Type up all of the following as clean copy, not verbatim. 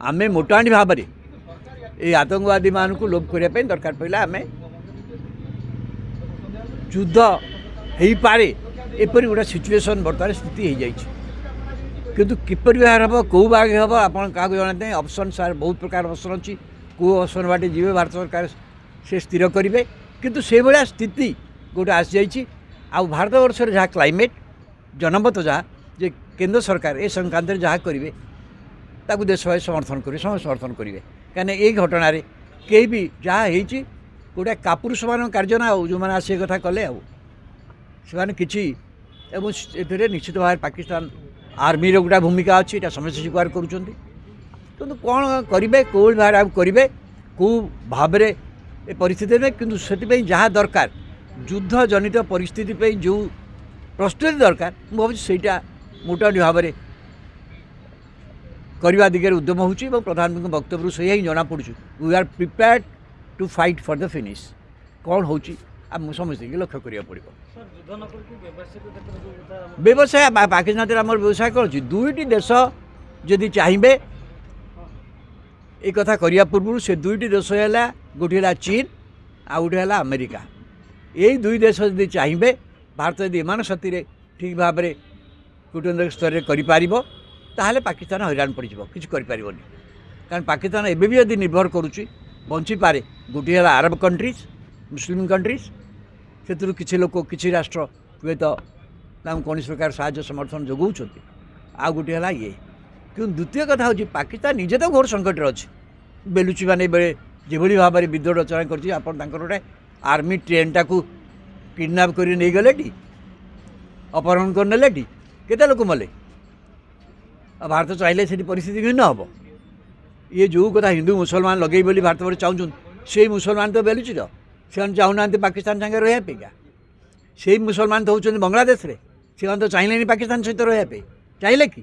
आम मोटाणी भाव में ये आतंकवादी मान को लोप करने दरकार पड़ा आम युद्ध हो पारे एपरी गोटे सिचुएसन बर्तमान स्थिति हो जाए किंतु किपर बाहर हम कौ भाग हम आप जाना ऑप्शन सार बहुत प्रकार ऑप्शन अच्छी कौ ऑप्शन बाटे जी भारत सरकार से स्थिर करेंगे किंतु से भाया स्थिति गोटे आसी जाइए आ भारत वर्ष जहाँ क्लाइमेट जनमत जहाँ जे केंद्र सरकार ए संक्रांत जहाँ करेंगे ताकू देश भाई समर्थन करेंगे समस्त समर्थन करेंगे कहीं ये घटना कहीं भी जहाँ हो गोटे कापुरुष मान कार्य ना जो मैंने आस कथा कले से किसी निश्चित भाव पाकिस्तान आर्मी गोटा भूमिका अच्छी समस्या स्वीकार करुँच कि कौन करेंगे कौ भाव करेंगे कौ भाव में परिस्थिति में किंतु से जहाँ दरकार युद्ध जनित परिस्थिति जो प्रस्तुति दरकार मुझे भावी से मोटामोटी भाव में करने दिगरे उद्यम होची प्रधानमंत्री वक्तव्य से ही जना पड़ू we are prepared to fight for the finish कौन हो समस्त लक्ष्य करा पड़ो व्यवसाय पाकिस्तान आम व्यवसाय कौन दुईटी देश जदि चाहिए एक कथा करने पूर्व से दुईटी देश है गोटे है चीन आ गोटे है अमेरिका यही दुई देश जदि चाहिए भारत यदि एमान साथी ठीक भाव में कूटनीतिक स्तर में पाकिस्तान हैरान पड़ किसी करें कारण पाकिस्तान एवं भी यदि निर्भर करुच्ची बंची पारे गोटे है अरब कंट्रीज मुस्लिम कंट्रीज से किसी लोक किसी राष्ट्र हुए तो कौन प्रकार साहाय्य समर्थन जोगाऊँ आ गोटे है ये कि द्वितीय कथा हूँ पाकिस्तान निजे तो घोर संकट अच्छे बेलुची मैंने जो भाव में विद्रोह रचना कर आर्मी ट्रेन टाक किडनाप कर नहीं गले अपहरण कर नेले केते लोक मले भारत चाहिए से परिस्थिति भिन्न हम ये जो कथा हिंदू मुसलमान लगे बोली भारत वर्ष चाहूँ से मुसलमान तो बेलुची तो से चाहूना पाकिस्तान संगे रहा से मुसलमान तो होती बांग्लादेश रे से तो चाहिए पाकिस्तान सहित रहा चाहिए कि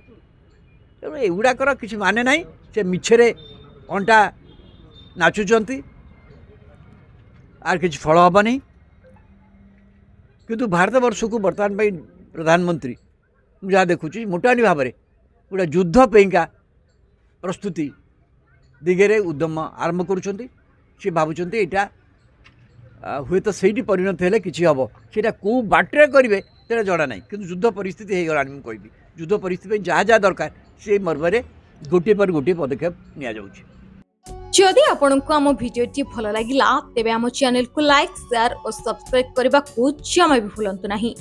तेणु एगुड़ाकर किसी माने ना से मिछरे अंटा नाचुंट आर किसी फल हम नहीं किंतु भारत वर्ष को बर्तमान प्रधानमंत्री जहाँ देखुची मोटामोटी भाव में गोटे युद्ध पेइका प्रस्तुति दिगरे उद्यम आरंभ करुँच सी भावुं यहाँ हुए तो सही परिणत है किसी हम से कौ बाटे करेंगे से जना ना कि युद्ध परिस्थिति हो गला मुझे कहि युद्ध परिस्थिति जहाँ जहाँ दरकार से मर्म गोटे पर गोटे पदक्षेप जदि आपंक आम भिडी भल लगा तेब आम चैनल को लाइक शेयर और सब्सक्राइब करने को जमा भी भूलु नहीं।